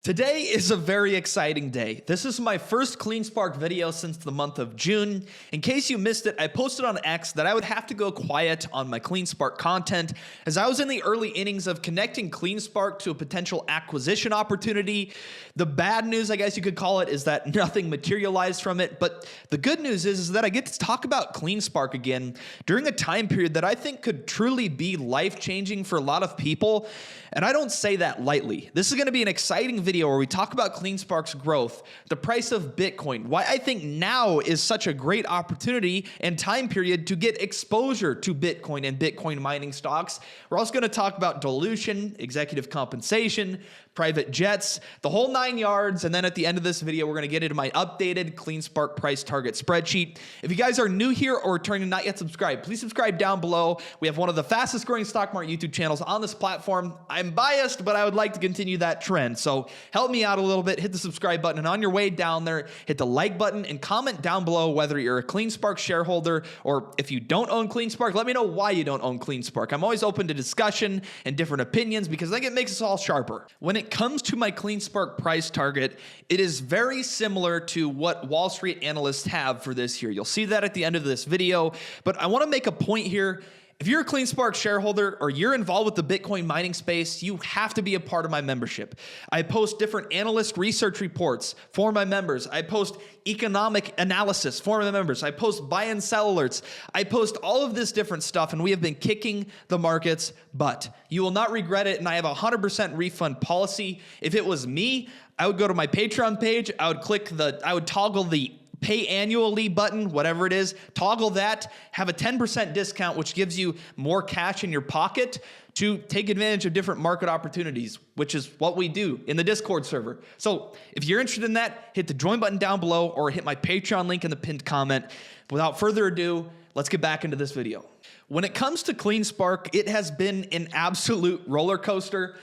Today is a very exciting day. This is my first CleanSpark video since the month of June. In case you missed it, I posted on X that I would have to go quiet on my CleanSpark content as I was in the early innings of connecting CleanSpark to a potential acquisition opportunity. The bad news, I guess you could call it, is that nothing materialized from it. But the good news is that I get to talk about CleanSpark again during a time period that I think could truly be life-changing for a lot of people. And I don't say that lightly. This is going to be an exciting video where we talk about CleanSpark's growth, the price of Bitcoin, why I think now is such a great opportunity and time period to get exposure to Bitcoin and Bitcoin mining stocks. We're also going to talk about dilution, executive compensation, private jets, the whole 9 yards. And then at the end of this video, we're going to get into my updated CleanSpark price target spreadsheet. If you guys are new here or returning and not yet subscribed, please subscribe down below. We have one of the fastest growing stock market YouTube channels on this platform. I'm biased, but I would like to continue that trend. So help me out a little bit, hit the subscribe button, and on your way down there, hit the like button and comment down below whether you're a CleanSpark shareholder or if you don't own CleanSpark, let me know why you don't own CleanSpark. I'm always open to discussion and different opinions because I think it makes us all sharper. When it comes to my CleanSpark price target, it is very similar to what Wall Street analysts have for this year. You'll see that at the end of this video, but I want to make a point here. If you're a CleanSpark shareholder or you're involved with the Bitcoin mining space, you have to be a part of my membership. I post different analyst research reports for my members. I post economic analysis for my members. I post buy and sell alerts. I post all of this different stuff, and we have been kicking the market's butt. You will not regret it, and I have a 100% refund policy. If it was me, I would go to my Patreon page. I would toggle the pay annually button, whatever it is, toggle that, have a 10% discount, which gives you more cash in your pocket to take advantage of different market opportunities, which is what we do in the Discord server. So if you're interested in that, hit the join button down below or hit my Patreon link in the pinned comment. Without further ado, let's get back into this video. When it comes to CleanSpark, it has been an absolute roller coaster.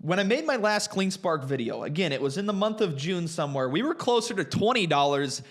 When I made my last CleanSpark video, again, it was in the month of June somewhere, we were closer to $20,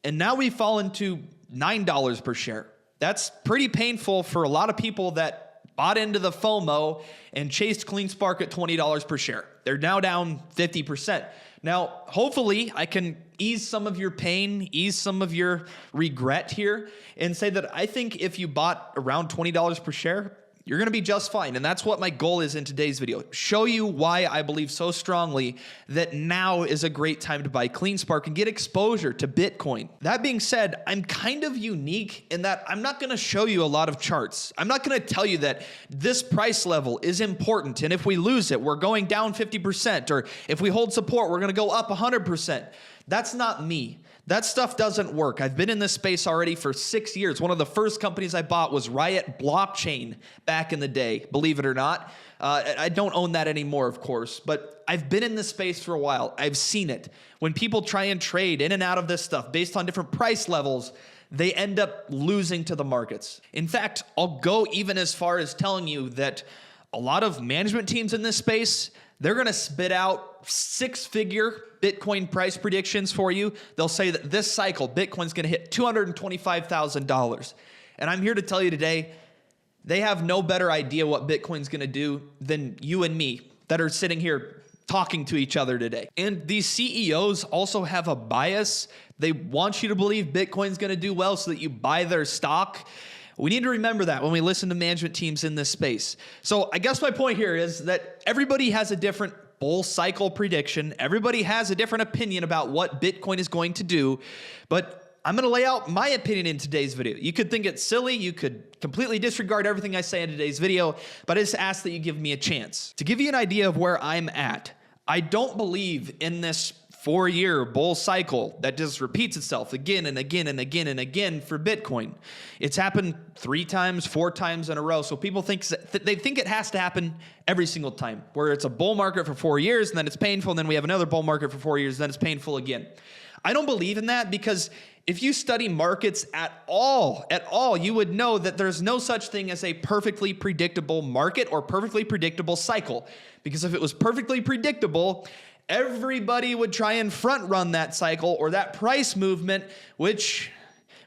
and now we've fallen to $9 per share. That's pretty painful for a lot of people that bought into the FOMO and chased CleanSpark at $20 per share. They're now down 50%. Now, hopefully, I can ease some of your pain, ease some of your regret here, and say that I think if you bought around $20 per share, you're going to be just fine. And that's what my goal is in today's video. Show you why I believe so strongly that now is a great time to buy CleanSpark and get exposure to Bitcoin. That being said, I'm kind of unique in that I'm not going to show you a lot of charts. I'm not going to tell you that this price level is important, and if we lose it, we're going down 50%, or if we hold support, we're going to go up 100%. That's not me. That stuff doesn't work. I've been in this space already for 6 years. One of the first companies I bought was Riot Blockchain back in the day, believe it or not. I don't own that anymore, of course, but I've been in this space for a while. I've seen it. When people try and trade in and out of this stuff based on different price levels, they end up losing to the markets. In fact, I'll go even as far as telling you that a lot of management teams in this space, they're going to spit out six-figure Bitcoin price predictions for you. They'll say that this cycle, Bitcoin's going to hit $225,000. And I'm here to tell you today, they have no better idea what Bitcoin's going to do than you and me that are sitting here talking to each other today. And these CEOs also have a bias. They want you to believe Bitcoin's going to do well so that you buy their stock. We need to remember that when we listen to management teams in this space. So I guess my point here is that everybody has a different bull cycle prediction. Everybody has a different opinion about what Bitcoin is going to do, but I'm going to lay out my opinion in today's video. You could think it's silly. You could completely disregard everything I say in today's video, but I just ask that you give me a chance. To give you an idea of where I'm at, I don't believe in this 4-year bull cycle that just repeats itself again and again and again and again for Bitcoin. It's happened 3 times, 4 times in a row. So people think they think it has to happen every single time, where it's a bull market for 4 years and then it's painful, and then we have another bull market for 4 years and then it's painful again. I don't believe in that, because if you study markets at all, you would know that there's no such thing as a perfectly predictable market or perfectly predictable cycle. Because if it was perfectly predictable, everybody would try and front run that cycle or that price movement, which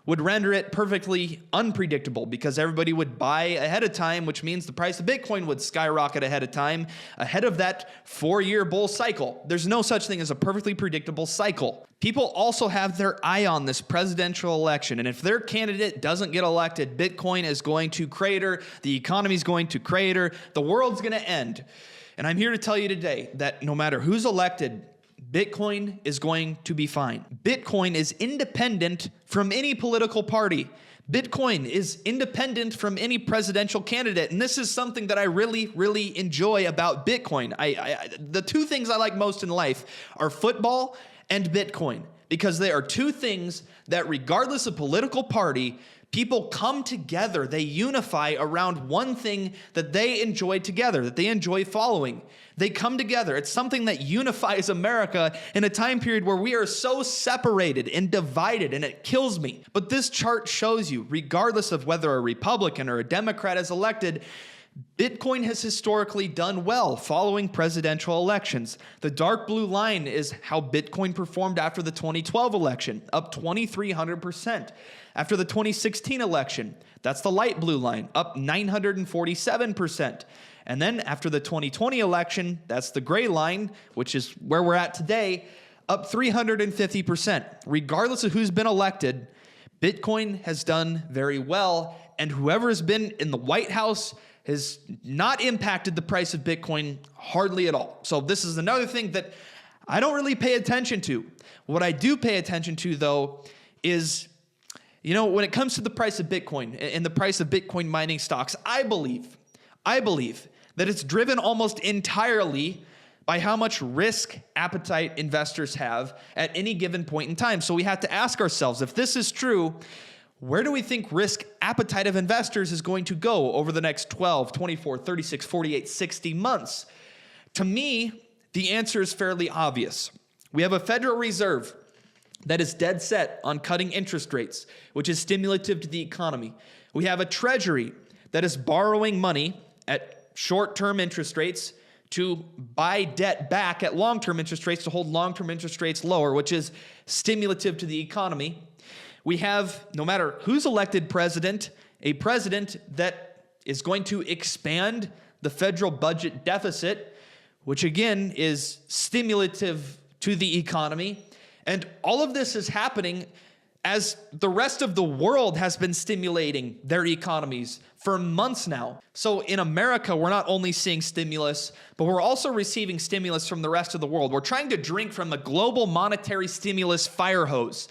would render it perfectly unpredictable because everybody would buy ahead of time, which means the price of Bitcoin would skyrocket ahead of time, ahead of that 4-year bull cycle. There's no such thing as a perfectly predictable cycle. People also have their eye on this presidential election, and if their candidate doesn't get elected, Bitcoin is going to crater, the economy is going to crater, the world's going to end. And I'm here to tell you today that no matter who's elected, Bitcoin is going to be fine. Bitcoin is independent from any political party. Bitcoin is independent from any presidential candidate. And this is something that I really, really enjoy about Bitcoin. The two things I like most in life are football and Bitcoin, because they are two things that, regardless of political party, people come together, they unify around one thing that they enjoy together, that they enjoy following. They come together. It's something that unifies America in a time period where we are so separated and divided, and it kills me. But this chart shows you, regardless of whether a Republican or a Democrat is elected, Bitcoin has historically done well following presidential elections. The dark blue line is how Bitcoin performed after the 2012 election, up 2,300%. After the 2016 election, that's the light blue line, up 947%. And then after the 2020 election, that's the gray line, which is where we're at today, up 350%. Regardless of who's been elected, Bitcoin has done very well, and whoever has been in the White House has not impacted the price of Bitcoin hardly at all. So this is another thing that I don't really pay attention to. What I do pay attention to, though, is, when it comes to the price of Bitcoin and the price of Bitcoin mining stocks, I believe that it's driven almost entirely by how much risk appetite investors have at any given point in time. So we have to ask ourselves, if this is true, where do we think risk appetite of investors is going to go over the next 12, 24, 36, 48, 60 months? To me, the answer is fairly obvious. We have a Federal Reserve that is dead set on cutting interest rates, which is stimulative to the economy. We have a Treasury that is borrowing money at short-term interest rates to buy debt back at long-term interest rates to hold long-term interest rates lower, which is stimulative to the economy. We have, no matter who's elected president, a president that is going to expand the federal budget deficit, which again is stimulative to the economy. And all of this is happening as the rest of the world has been stimulating their economies for months now. So in America, we're not only seeing stimulus, but we're also receiving stimulus from the rest of the world. We're trying to drink from the global monetary stimulus fire hose.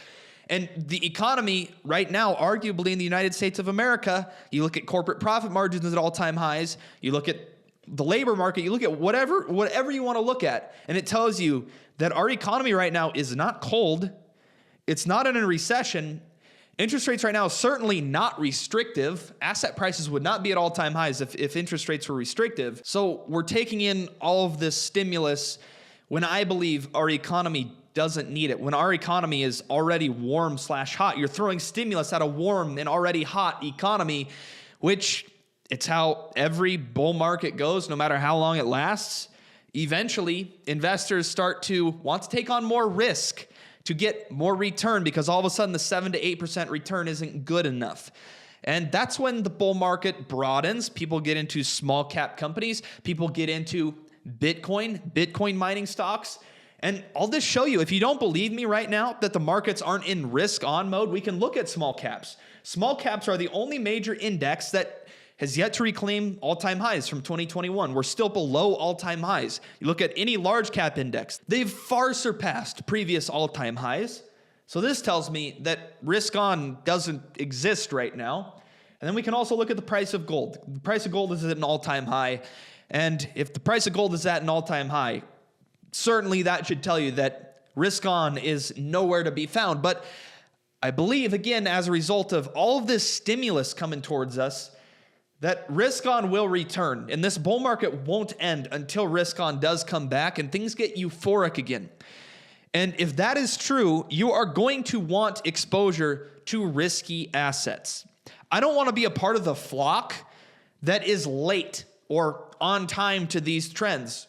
And the economy right now, arguably in the United States of America, you look at corporate profit margins at all-time highs, you look at the labor market, you look at whatever you want to look at, and it tells you that our economy right now is not cold, it's not in a recession. Interest rates right now are certainly not restrictive. Asset prices would not be at all-time highs if interest rates were restrictive. So we're taking in all of this stimulus when I believe our economy doesn't need it. When our economy is already warm/hot, you're throwing stimulus at a warm and already hot economy, which it's how every bull market goes, no matter how long it lasts. Eventually, investors start to want to take on more risk to get more return because all of a sudden the 7 to 8% return isn't good enough. And that's when the bull market broadens. People get into small cap companies. People get into Bitcoin mining stocks. And I'll just show you, if you don't believe me right now that the markets aren't in risk on mode, we can look at small caps. Small caps are the only major index that has yet to reclaim all-time highs from 2021. We're still below all-time highs. You look at any large cap index, they've far surpassed previous all-time highs. So this tells me that risk on doesn't exist right now. And then we can also look at the price of gold. The price of gold is at an all-time high. And if the price of gold is at an all-time high, certainly that should tell you that risk on is nowhere to be found. But I believe, again, as a result of all of this stimulus coming towards us, that risk on will return, and this bull market won't end until risk on does come back and things get euphoric again. And if that is true, you are going to want exposure to risky assets. I don't want to be a part of the flock that is late or on time to these trends.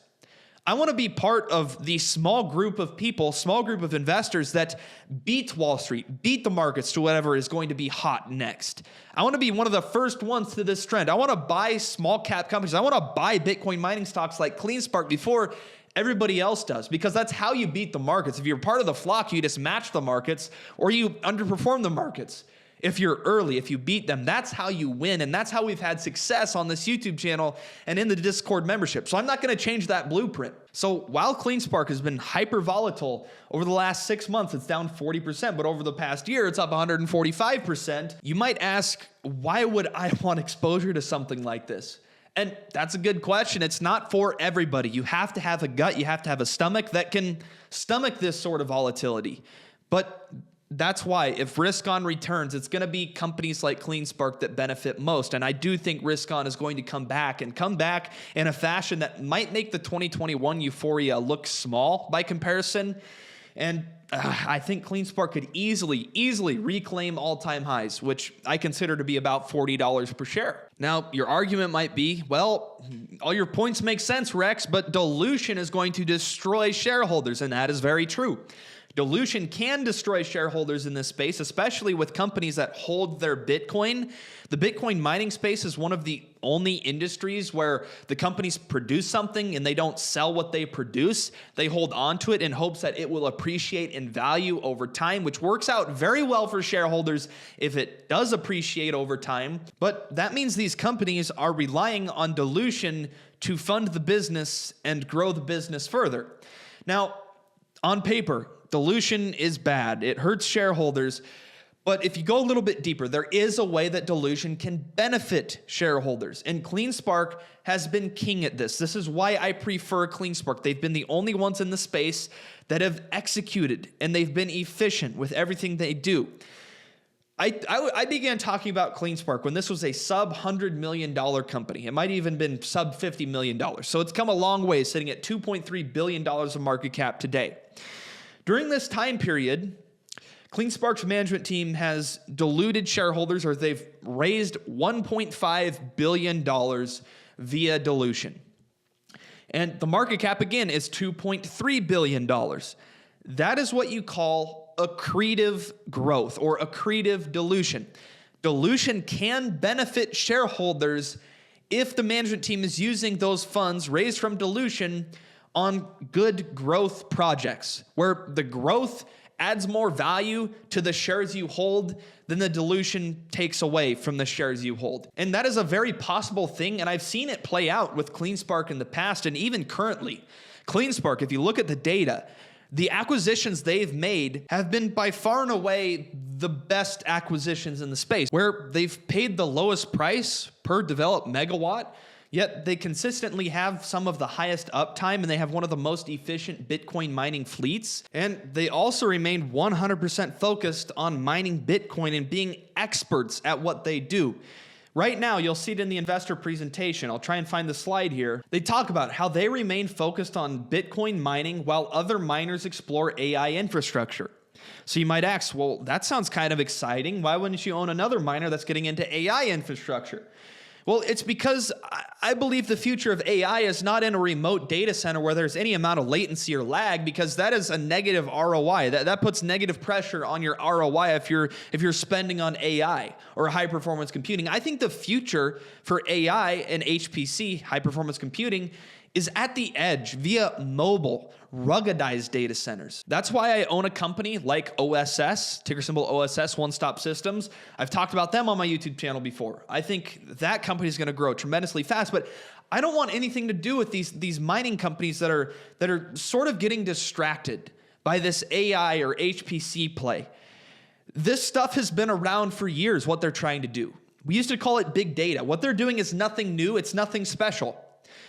I want to be part of the small group of people, small group of investors that beat Wall Street, beat the markets to whatever is going to be hot next. I want to be one of the first ones to this trend. I want to buy small cap companies. I want to buy Bitcoin mining stocks like CleanSpark before everybody else does, because that's how you beat the markets. If you're part of the flock, you just match the markets or you underperform the markets. If you're early, if you beat them, that's how you win. And that's how we've had success on this YouTube channel and in the Discord membership. So I'm not going to change that blueprint. So while CleanSpark has been hyper volatile over the last 6 months, it's down 40%, but over the past year, it's up 145%. You might ask, why would I want exposure to something like this? And that's a good question. It's not for everybody. You have to have a gut. You have to have a stomach that can stomach this sort of volatility. But that's why if risk on returns, it's going to be companies like CleanSpark that benefit most. And I do think risk on is going to come back in a fashion that might make the 2021 euphoria look small by comparison. And I think CleanSpark could easily reclaim all-time highs, which I consider to be about $40 per share. Now, your argument might be, well, all your points make sense, Rex, but dilution is going to destroy shareholders, and that is very true. Dilution can destroy shareholders in this space, especially with companies that hold their Bitcoin. The Bitcoin mining space is one of the only industries where the companies produce something and they don't sell what they produce. They hold on to it in hopes that it will appreciate in value over time, which works out very well for shareholders if it does appreciate over time. But that means these companies are relying on dilution to fund the business and grow the business further. Now, on paper, dilution is bad. It hurts shareholders. But if you go a little bit deeper, there is a way that dilution can benefit shareholders. And CleanSpark has been king at this. This is why I prefer CleanSpark. They've been the only ones in the space that have executed, and they've been efficient with everything they do. I began talking about CleanSpark when this was a sub $100 million company. It might even been sub $50 million. So it's come a long way, sitting at $2.3 billion of market cap today. During this time period, CleanSpark's management team has diluted shareholders, or they've raised $1.5 billion via dilution. And the market cap, again, is $2.3 billion. That is what you call accretive growth or accretive dilution. Dilution can benefit shareholders if the management team is using those funds raised from dilution on good growth projects, where the growth adds more value to the shares you hold than the dilution takes away from the shares you hold. And that is a very possible thing, and I've seen it play out with CleanSpark in the past and even currently. CleanSpark, if you look at the data, the acquisitions they've made have been by far and away the best acquisitions in the space, where they've paid the lowest price per developed megawatt, yet they consistently have some of the highest uptime, and they have one of the most efficient Bitcoin mining fleets. And they also remain 100% focused on mining Bitcoin and being experts at what they do. Right now, you'll see it in the investor presentation. I'll try and find the slide here. They talk about how they remain focused on Bitcoin mining while other miners explore AI infrastructure. So you might ask, well, that sounds kind of exciting. Why wouldn't you own another miner that's getting into AI infrastructure? Well, it's because I believe the future of AI is not in a remote data center where there's any amount of latency or lag, because that is a negative ROI. That puts negative pressure on your ROI if you're spending on AI or high performance computing. I think the future for AI and HPC, high performance computing, is at the edge via mobile, ruggedized data centers. That's why I own a company like OSS, ticker symbol OSS, One Stop Systems. I've talked about them on my YouTube channel before. I think that company is going to grow tremendously fast, but I don't want anything to do with these mining companies that are sort of getting distracted by this AI or HPC play. This stuff has been around for years, what they're trying to do. We used to call it big data. What they're doing is nothing new. It's nothing special.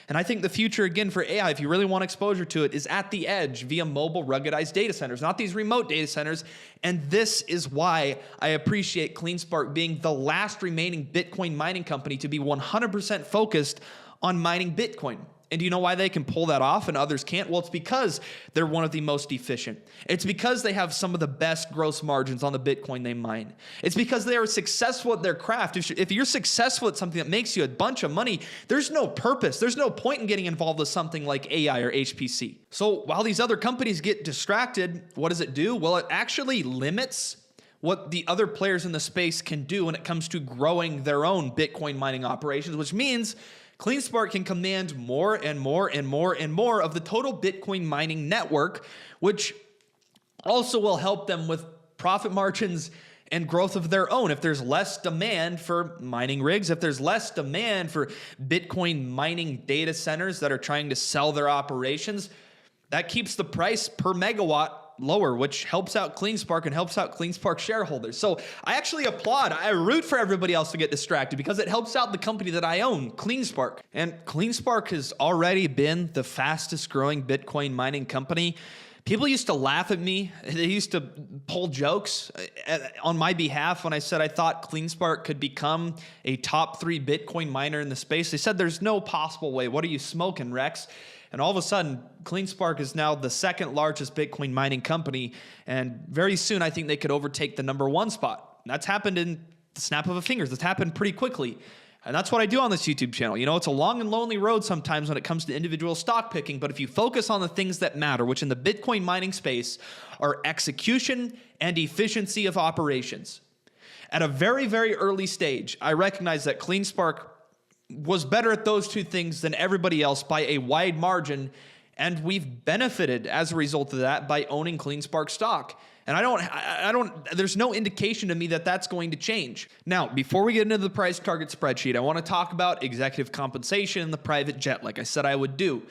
And I think the future, again, for AI, if you really want exposure to it, is at the edge via mobile ruggedized data centers, not these remote data centers. And this is why I appreciate CleanSpark being the last remaining Bitcoin mining company to be 100% focused on mining Bitcoin. And do you know why they can pull that off and others can't? Well, it's because they're one of the most efficient. It's because they have some of the best gross margins on the Bitcoin they mine. It's because they are successful at their craft. If you're successful at something that makes you a bunch of money, there's no purpose. There's no point in getting involved with something like AI or HPC. So while these other companies get distracted, what does it do? Well, it actually limits what the other players in the space can do when it comes to growing their own Bitcoin mining operations, which means CleanSpark can command more and more and more and more of the total Bitcoin mining network, which also will help them with profit margins and growth of their own. If there's less demand for mining rigs, if there's less demand for Bitcoin mining data centers that are trying to sell their operations, that keeps the price per megawatt lower, which helps out CleanSpark and helps out CleanSpark shareholders. So I actually applaud, I root for everybody else to get distracted because it helps out the company that I own, CleanSpark. And CleanSpark has already been the fastest growing Bitcoin mining company. People used to laugh at me. They used to pull jokes on my behalf when I said I thought CleanSpark could become a top 3 Bitcoin miner in the space. They said, there's no possible way. What are you smoking, Rex? And all of a sudden, CleanSpark is now the second largest Bitcoin mining company. And very soon, I think they could overtake the #1 spot. That's happened in the snap of a finger. That's happened pretty quickly. And that's what I do on this YouTube channel. You know, it's a long and lonely road sometimes when it comes to individual stock picking. But if you focus on the things that matter, which in the Bitcoin mining space are execution and efficiency of operations. At a very, very early stage, I recognize that CleanSpark was better at those two things than everybody else by a wide margin, and we've benefited as a result of that by owning CleanSpark stock. And there's no indication to me that that's going to change. Now, before we get into the price target spreadsheet, I want to talk about executive compensation and the private jet, like I said I would do.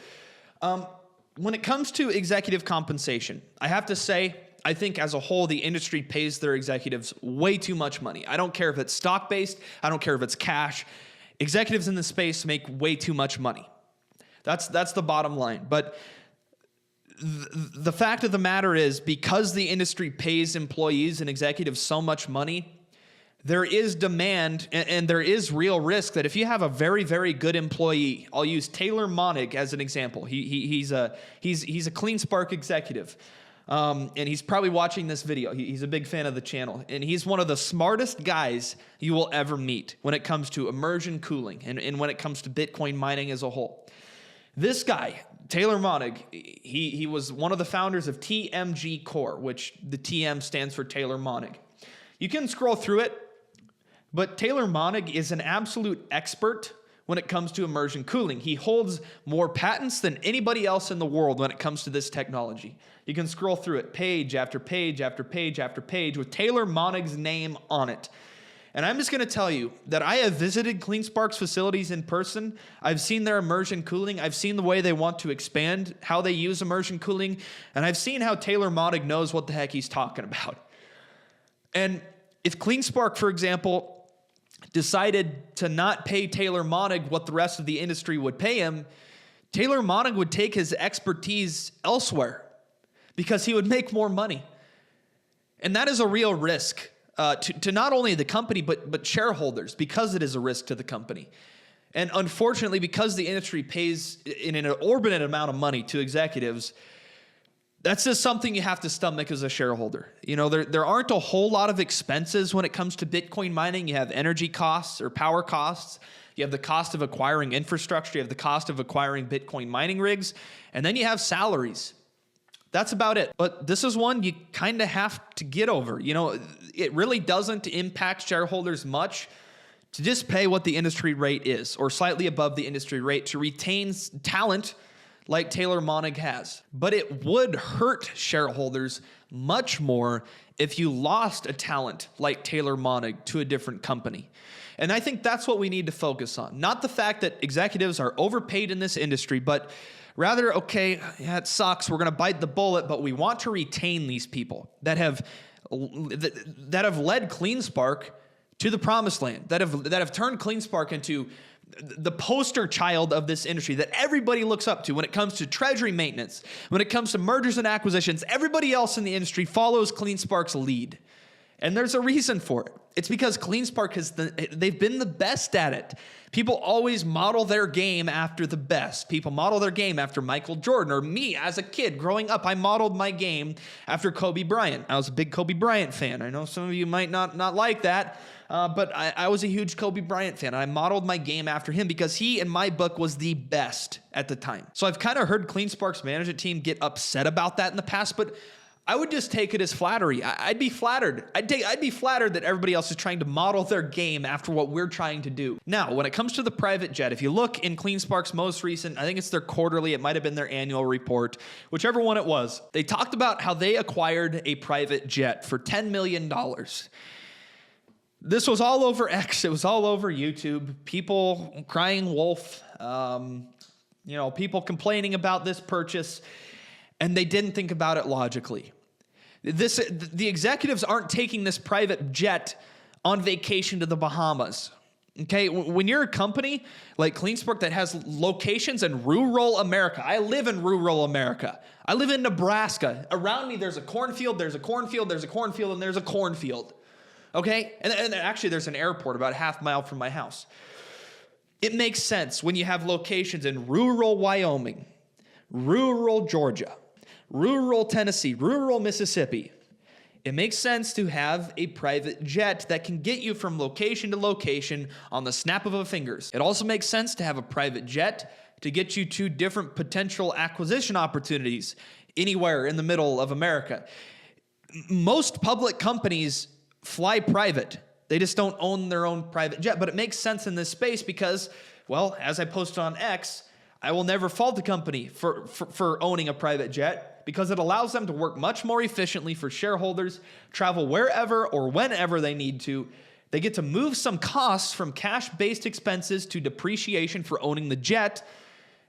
When it comes to executive compensation, I have to say, I think as a whole, the industry pays their executives way too much money. I don't care if it's stock-based. I don't care if it's cash. Executives in this space make way too much money. That's the bottom line. But the fact of the matter is, because the industry pays employees and executives so much money, there is demand and there is real risk that if you have a very, very good employee, I'll use Taylor Monig as an example. He's a CleanSpark executive. And he's probably watching this video. He's a big fan of the channel. And he's one of the smartest guys you will ever meet when it comes to immersion cooling and when it comes to Bitcoin mining as a whole. This guy, Taylor Monig, he was one of the founders of TMG Core, which the TM stands for Taylor Monig. You can scroll through it, but Taylor Monig is an absolute expert when it comes to immersion cooling. He holds more patents than anybody else in the world when it comes to this technology. You can scroll through it page after page after page after page with Taylor Monig's name on it. And I'm just going to tell you that I have visited CleanSpark's facilities in person. I've seen their immersion cooling. I've seen the way they want to expand, how they use immersion cooling. And I've seen how Taylor Monig knows what the heck he's talking about. And if CleanSpark, for example, decided to not pay Taylor Monig what the rest of the industry would pay him, Taylor Monig would take his expertise elsewhere because he would make more money. And that is a real risk to not only the company, but shareholders, because it is a risk to the company. And unfortunately, because the industry pays in an inordinate amount of money to executives, that's just something you have to stomach as a shareholder. You know, there aren't a whole lot of expenses when it comes to Bitcoin mining. You have energy costs or power costs. You have the cost of acquiring infrastructure. You have the cost of acquiring Bitcoin mining rigs. And then you have salaries. That's about it. But this is one you kind of have to get over. You know, it really doesn't impact shareholders much to just pay what the industry rate is, or slightly above the industry rate, to retain talent like Taylor Monig has. But it would hurt shareholders much more if you lost a talent like Taylor Monig to a different company. And I think that's what we need to focus on. Not the fact that executives are overpaid in this industry, but rather, okay, yeah, it sucks, we're going to bite the bullet, but we want to retain these people that have led CleanSpark to the promised land, that have turned CleanSpark into the poster child of this industry that everybody looks up to when it comes to treasury maintenance, when it comes to mergers and acquisitions. Everybody else in the industry follows CleanSpark's lead. And there's a reason for it. It's because CleanSpark they've been the best at it. People always model their game after the best. People model their game after Michael Jordan, or me as a kid growing up. I modeled my game after Kobe Bryant. I was a big Kobe Bryant fan. I know some of you might not like that, but I was a huge Kobe Bryant fan. I modeled my game after him because he, in my book, was the best at the time. So I've kind of heard CleanSpark's management team get upset about that in the past, but I would just take it as flattery. I'd be flattered. I'd be flattered that everybody else is trying to model their game after what we're trying to do. Now, when it comes to the private jet, if you look in CleanSpark's most recent, I think it's their quarterly, it might have been their annual report, whichever one it was, they talked about how they acquired a private jet for $10 million. This was all over X. It was all over YouTube. People crying wolf, people complaining about this purchase, and they didn't think about it logically. The executives aren't taking this private jet on vacation to the Bahamas. Okay, when you're a company like CleanSpark that has locations in rural America, I live in rural America. I live in Nebraska. Around me, there's a cornfield, there's a cornfield, there's a cornfield, and there's a cornfield. Okay, and actually there's an airport about a half mile from my house. It makes sense when you have locations in rural Wyoming, rural Georgia, rural Tennessee, rural Mississippi. It makes sense to have a private jet that can get you from location to location on the snap of a fingers. It also makes sense to have a private jet to get you to different potential acquisition opportunities anywhere in the middle of America. Most public companies fly private. They just don't own their own private jet, but it makes sense in this space because, well, as I posted on X, I will never fault the company for owning a private jet because it allows them to work much more efficiently for shareholders, travel wherever or whenever they need to. They get to move some costs from cash-based expenses to depreciation for owning the jet,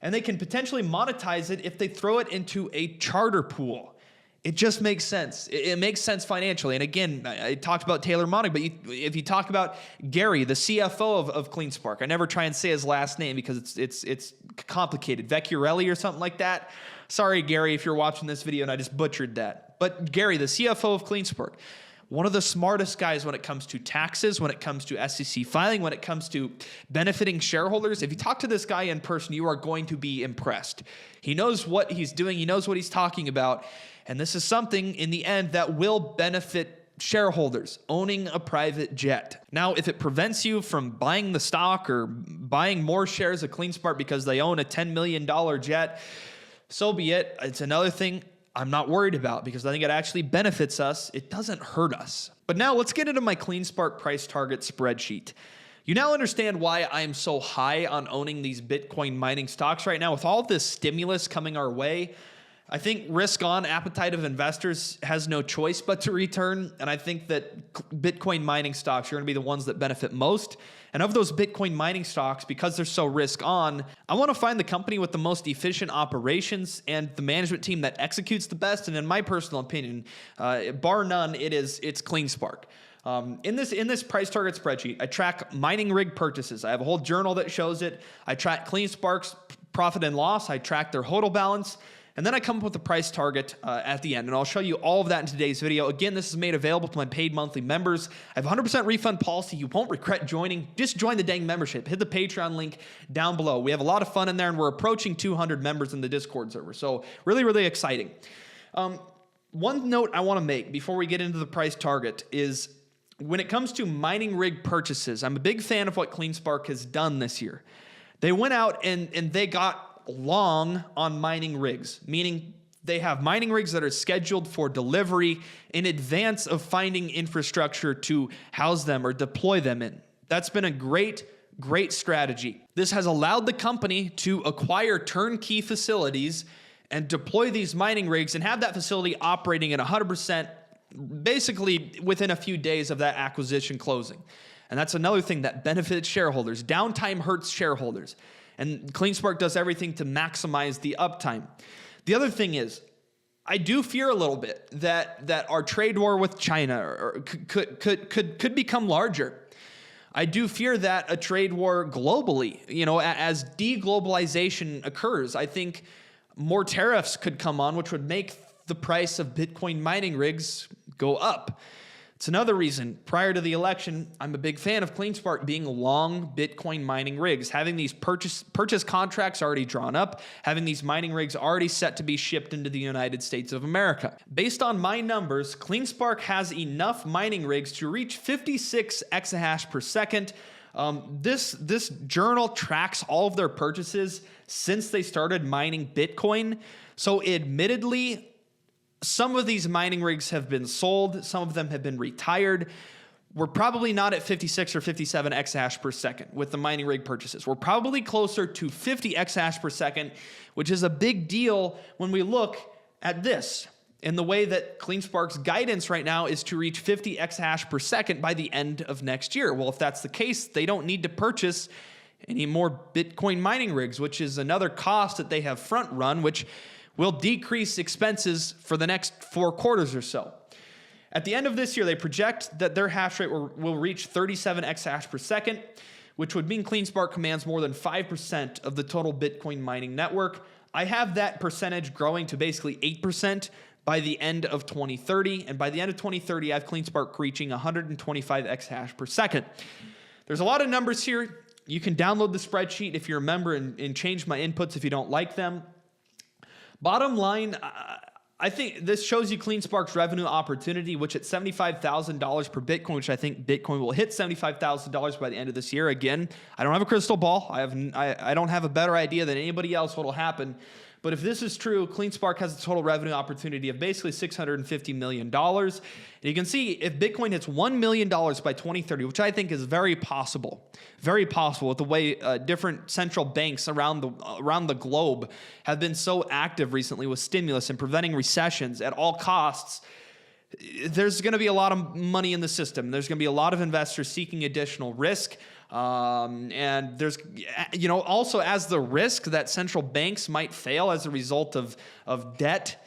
and they can potentially monetize it if they throw it into a charter pool. It just makes sense. It makes sense financially. And again, I talked about Taylor Monig, but if you talk about Gary, the CFO of CleanSpark, I never try and say his last name because it's complicated. Vecchiarelli or something like that. Sorry, Gary, if you're watching this video and I just butchered that. But Gary, the CFO of CleanSpark, one of the smartest guys when it comes to taxes, when it comes to SEC filing, when it comes to benefiting shareholders. If you talk to this guy in person, you are going to be impressed. He knows what he's doing. He knows what he's talking about. And this is something in the end that will benefit shareholders, owning a private jet. Now, if it prevents you from buying the stock or buying more shares of CleanSpark because they own a $10 million jet, so be it. It's another thing I'm not worried about because I think it actually benefits us. It doesn't hurt us. But now let's get into my CleanSpark price target spreadsheet. You now understand why I'm so high on owning these Bitcoin mining stocks right now. With all this stimulus coming our way, I think risk-on appetite of investors has no choice but to return, and I think that Bitcoin mining stocks are going to be the ones that benefit most. And of those Bitcoin mining stocks, because they're so risk-on, I want to find the company with the most efficient operations and the management team that executes the best. And in my personal opinion, bar none, it's CleanSpark. In this price target spreadsheet, I track mining rig purchases. I have a whole journal that shows it. I track CleanSpark's profit and loss. I track their HODL balance. And then I come up with the price target at the end, and I'll show you all of that in today's video. Again, this is made available to my paid monthly members. I have a 100% refund policy. You won't regret joining. Just join the dang membership. Hit the Patreon link down below. We have a lot of fun in there, and we're approaching 200 members in the Discord server. So really, really exciting. One note I want to make before we get into the price target is when it comes to mining rig purchases, I'm a big fan of what CleanSpark has done this year. They went out and they got long on mining rigs, meaning they have mining rigs that are scheduled for delivery in advance of finding infrastructure to house them or deploy them in. That's been a great strategy. This has allowed the company to acquire turnkey facilities and deploy these mining rigs and have that facility operating at 100% basically within a few days of that acquisition closing. And that's another thing that benefits shareholders. Downtime hurts shareholders. And CleanSpark does everything to maximize the uptime. The other thing is, I do fear a little bit that our trade war with China could become larger. I do fear that a trade war globally, as deglobalization occurs, I think more tariffs could come on, which would make the price of Bitcoin mining rigs go up. It's another reason, prior to the election, I'm a big fan of CleanSpark being long Bitcoin mining rigs, having these purchase contracts already drawn up, having these mining rigs already set to be shipped into the United States of America. Based on my numbers, CleanSpark has enough mining rigs to reach 56 exahash per second. This journal tracks all of their purchases since they started mining Bitcoin. So admittedly, some of these mining rigs have been sold. Some of them have been retired. We're probably not at 56 or 57 exahash per second with the mining rig purchases. We're probably closer to 50 exahash per second, which is a big deal when we look at this. In the way that CleanSpark's guidance right now is to reach 50 exahash per second by the end of next year. Well, if that's the case, they don't need to purchase any more Bitcoin mining rigs, which is another cost that they have front run, which will decrease expenses for the next 4 quarters or so. At the end of this year, they project that their hash rate will reach 37 exahash per second, which would mean CleanSpark commands more than 5% of the total Bitcoin mining network. I have that percentage growing to basically 8% by the end of 2030. And by the end of 2030, I have CleanSpark reaching 125 exahash per second. There's a lot of numbers here. You can download the spreadsheet if you're a member and change my inputs if you don't like them. Bottom line, I think this shows you CleanSpark's revenue opportunity, which at $75,000 per Bitcoin, which I think Bitcoin will hit $75,000 by the end of this year. Again, I don't have a crystal ball. I don't have a better idea than anybody else what will happen. But if this is true, CleanSpark has a total revenue opportunity of basically $650 million. And you can see if Bitcoin hits $1 million by 2030, which I think is very possible with the way different central banks around the globe have been so active recently with stimulus and preventing recessions at all costs. There's going to be a lot of money in the system. There's going to be a lot of investors seeking additional risk. And there's, also as the risk that central banks might fail as a result of debt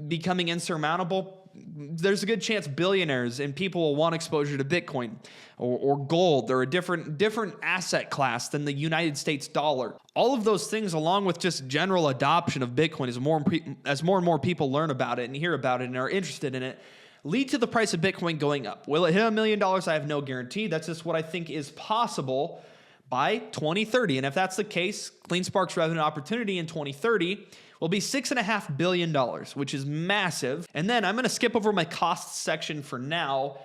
becoming insurmountable, there's a good chance billionaires and people will want exposure to Bitcoin or gold or a different asset class than the United States dollar. All of those things, along with just general adoption of Bitcoin as more and more people learn about it and hear about it and are interested in it, lead to the price of Bitcoin going up. Will it hit $1 million? I have no guarantee. That's just what I think is possible by 2030. And if that's the case, CleanSpark's revenue opportunity in 2030 will be $6.5 billion, which is massive. And then I'm going to skip over my costs section for now.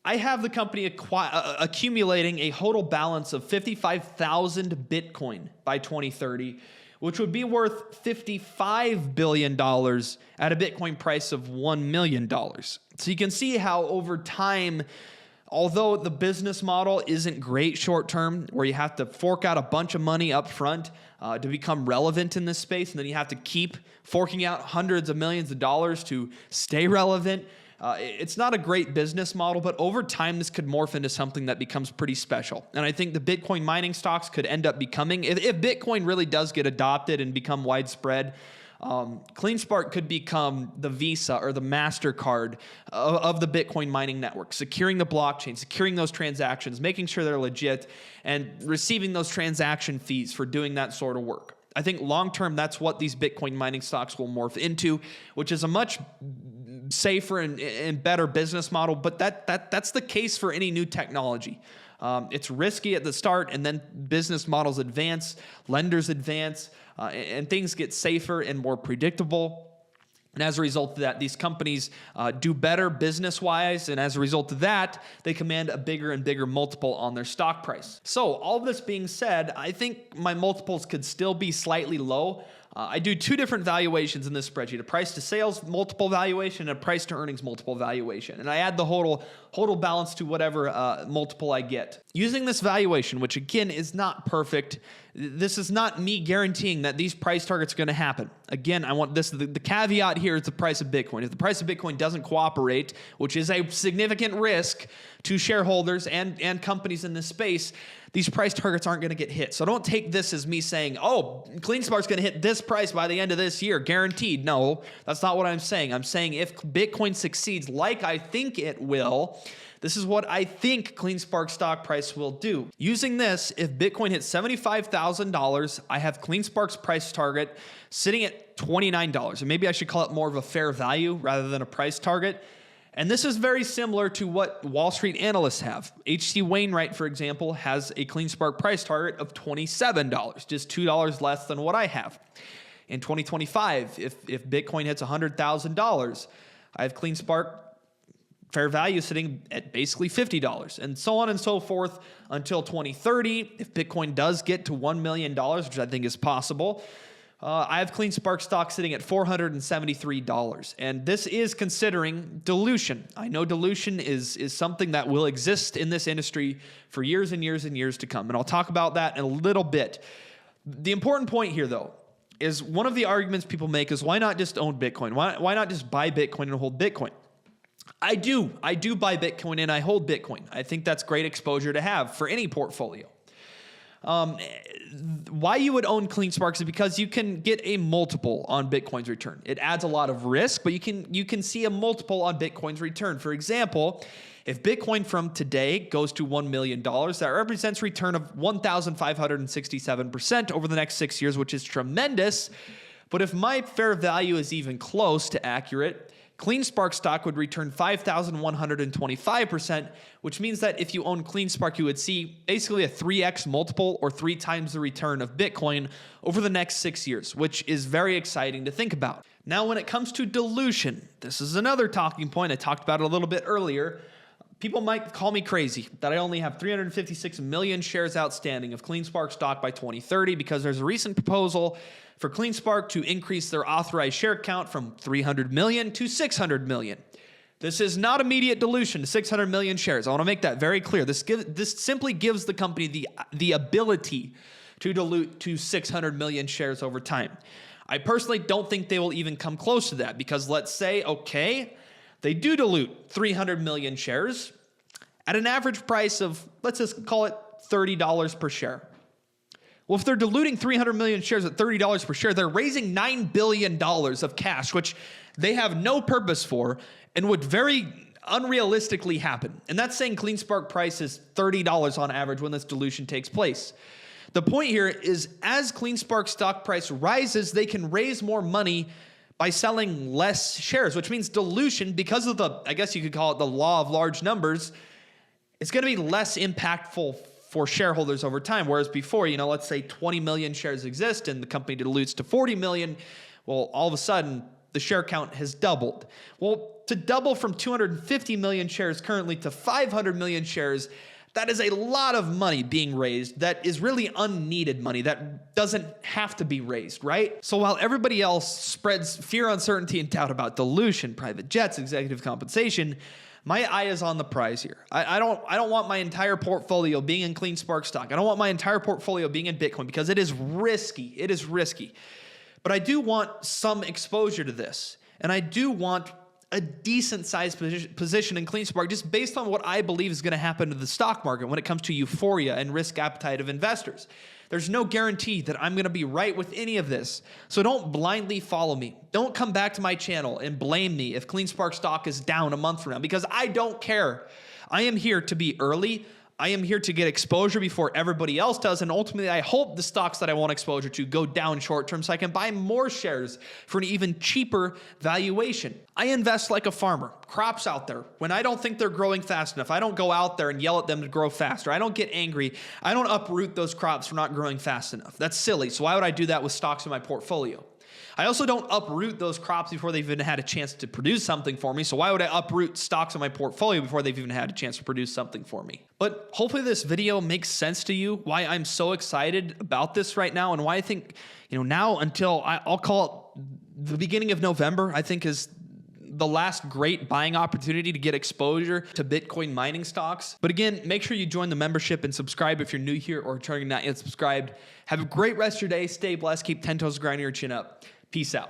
I have the company accumulating a total balance of 55,000 Bitcoin by 2030, which would be worth $55 billion at a Bitcoin price of $1 million. So you can see how over time, although the business model isn't great short term, where you have to fork out a bunch of money up front to become relevant in this space, and then you have to keep forking out hundreds of millions of dollars to stay relevant, it's not a great business model, but over time, this could morph into something that becomes pretty special. And I think the Bitcoin mining stocks could end up becoming, if Bitcoin really does get adopted and become widespread, CleanSpark could become the Visa or the MasterCard of the Bitcoin mining network, securing the blockchain, securing those transactions, making sure they're legit, and receiving those transaction fees for doing that sort of work. I think long-term, that's what these Bitcoin mining stocks will morph into, which is a much safer and better business model, but that's the case for any new technology. It's risky at the start, and then business models advance, lenders advance, and things get safer and more predictable. And as a result of that, these companies do better business-wise, and as a result of that, they command a bigger and bigger multiple on their stock price. So all of this being said, I think my multiples could still be slightly low. I do 2 different valuations in this spreadsheet, a price to sales multiple valuation and a price to earnings multiple valuation. And I add the total balance to whatever multiple I get. Using this valuation, which again is not perfect, this is not me guaranteeing that these price targets are going to happen. Again, I want the caveat here is the price of Bitcoin. If the price of Bitcoin doesn't cooperate, which is a significant risk to shareholders and companies in this space, these price targets aren't going to get hit. So don't take this as me saying, oh, CleanSpark's going to hit this price by the end of this year, guaranteed. No, that's not what I'm saying. I'm saying if Bitcoin succeeds like I think it will, this is what I think CleanSpark stock price will do. Using this, if Bitcoin hits $75,000, I have CleanSpark's price target sitting at $29. And maybe I should call it more of a fair value rather than a price target. And this is very similar to what Wall Street analysts have. H.C. Wainwright, for example, has a CleanSpark price target of $27, just $2 less than what I have. In 2025, if Bitcoin hits $100,000, I have CleanSpark fair value sitting at basically $50, and so on and so forth until 2030. If Bitcoin does get to $1 million, which I think is possible, I have CleanSpark stock sitting at $473. And this is considering dilution. I know dilution is something that will exist in this industry for years and years and years to come. And I'll talk about that in a little bit. The important point here, though, is one of the arguments people make is why not just own Bitcoin? Why not just buy Bitcoin and hold Bitcoin? I do buy Bitcoin and I hold Bitcoin. I think that's great exposure to have for any portfolio. Why you would own CleanSpark is because you can get a multiple on Bitcoin's return. It adds a lot of risk, but you can see a multiple on Bitcoin's return. For example, if Bitcoin from today goes to $1 million, that represents a return of 1,567% over the next 6 years, which is tremendous. But if my fair value is even close to accurate, CleanSpark stock would return 5,125%, which means that if you own CleanSpark, you would see basically a 3x multiple or 3 times the return of Bitcoin over the next 6 years, which is very exciting to think about. Now, when it comes to dilution, this is another talking point. I talked about it a little bit earlier. People might call me crazy that I only have 356 million shares outstanding of CleanSpark stock by 2030 because there's a recent proposal for CleanSpark to increase their authorized share count from 300 million to 600 million. This is not immediate dilution to 600 million shares. I want to make that very clear. This simply gives the company the ability to dilute to 600 million shares over time. I personally don't think they will even come close to that because let's say, okay, they do dilute 300 million shares at an average price of, let's just call it $30 per share. Well, if they're diluting 300 million shares at $30 per share, they're raising $9 billion of cash, which they have no purpose for and would very unrealistically happen. And that's saying CleanSpark price is $30 on average when this dilution takes place. The point here is as CleanSpark stock price rises, they can raise more money by selling less shares, which means dilution, because of the, I guess you could call it the law of large numbers, it's going to be less impactful for shareholders over time. Whereas before, let's say 20 million shares exist and the company dilutes to 40 million. Well, all of a sudden, the share count has doubled. Well, to double from 250 million shares currently to 500 million shares, that is a lot of money being raised that is really unneeded money that doesn't have to be raised, right? So while everybody else spreads fear, uncertainty, and doubt about dilution, private jets, executive compensation, my eye is on the prize here. I don't want my entire portfolio being in CleanSpark stock. I don't want my entire portfolio being in Bitcoin because it is risky. It is risky. But I do want some exposure to this. And I do want a decent sized position in CleanSpark just based on what I believe is going to happen to the stock market when it comes to euphoria and risk appetite of investors. There's no guarantee that I'm going to be right with any of this. So don't blindly follow me. Don't come back to my channel and blame me if CleanSpark stock is down a month from now because I don't care. I am here to be early. I am here to get exposure before everybody else does, and ultimately I hope the stocks that I want exposure to go down short term so I can buy more shares for an even cheaper valuation. I invest like a farmer. Crops out there, when I don't think they're growing fast enough, I don't go out there and yell at them to grow faster. I don't get angry. I don't uproot those crops for not growing fast enough. That's silly. So why would I do that with stocks in my portfolio? I also don't uproot those crops before they've even had a chance to produce something for me. So why would I uproot stocks in my portfolio before they've even had a chance to produce something for me? But hopefully this video makes sense to you, why I'm so excited about this right now and why I think, now until I'll call it the beginning of November, I think is the last great buying opportunity to get exposure to Bitcoin mining stocks. But again, make sure you join the membership and subscribe if you're new here or not yet subscribed. Have a great rest of your day. Stay blessed. Keep 10 toes grinding your chin up. Peace out.